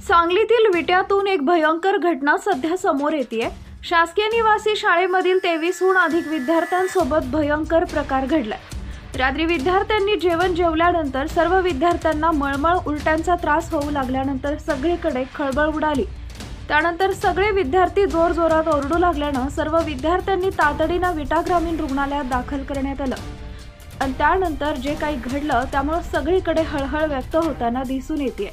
सांगलीतील विट्यातून एक भयंकर घटना सध्या समोर येतेय। शासकीय निवासी शाळेमधील 23हून अधिक विद्यार्थ्यांसोबत भयंकर प्रकार घडलाय। रात्री विद्यार्थ्यांनी जेवण जेवल्यानंतर सर्व विद्यार्थ्यांना मळमळ उलट्यांचा त्रास होऊ लागल्यानंतर सगळीकडे खळबळ उडाली। त्यानंतर सगळे विद्यार्थी जोरजोरात ओरडू लागल्यानं सर्व विद्यार्थ्यांनी तातडीनं विटा ग्रामीण रुग्णालयात दाखल करण्यात आलं। आणि त्यानंतर जे काही घडलं त्यामुळे सगळीकडे हळहळ व्यक्त होताना दिसून येते।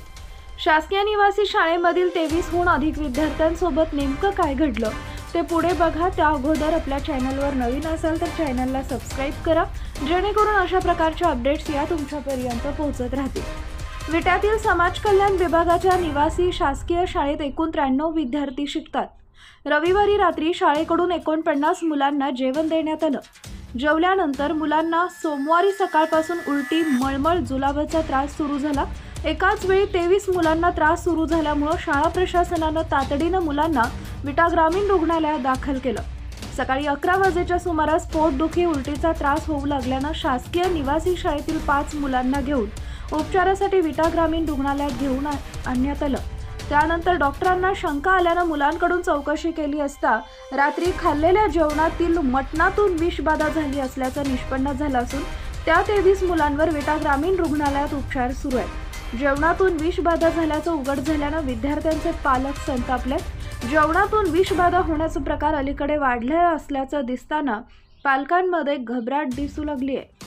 शासकीय निवासी शाळेमधील 23हून अधिक विद्यार्थ्यांसोबत नेमकं काय घडलं ते पुढे बघा। त्या अगोदर आपल्या चॅनलवर नवीन असाल तर चॅनलला सबस्क्राइब करा, जेणेकरून अशा प्रकारच्या अपडेट्स या तुमच्यापर्यंत पोहोचत राहतील। विट्यातील समाज कल्याण विभागाच्या निवासी शासकीय शाळेत एकूण 93 विद्यार्थी शिकतात। रविवारी रात्री शाळेकडून 49 मुलांना जेवण देण्यात आलं। जेवल्यानंतर मुलांना सोमवारी सकाळपासून उलटी, मळमळ, जुलाबाचा त्रास सुरू झाला। एकाच वेळी 23 मुलांना त्रास सुरू झाल्यामुळे शाळा प्रशासनानं तातडीनं मुलांना विटा ग्रामीण रुग्णालयात दाखल केलं। सकाळी 11 वाजेच्या सुमारास पोटदुखी, उलटीचा त्रास होऊ लागल्यानं शासकीय निवासी शाळेतील 5 मुलांना घेऊन उपचारासाठी विटा ग्रामीण रुग्णालयात घेऊन आणण्यात आलं। त्यानंतर डॉक्टरांना शंका आल्यानं मुलांकडून चौकशी केली असता रात्री खाल्लेल्या जेवणातील मटणातून विषबाधा झाली असल्याचं निष्पन्न झालं असून त्या 23 मुलांवर विटा ग्रामीण रुग्णालयात उपचार सुरू आहेत। जेवणातून विषबाधा झाल्याचं उघड झाल्यानं विद्यार्थ्यांचे पालक संतापले। जेवणातून विषबाधा होण्याचा प्रकार अलीकडे वाढला असल्याचं दिसताना पालकांमध्ये घबराट दिसू लागली आहे।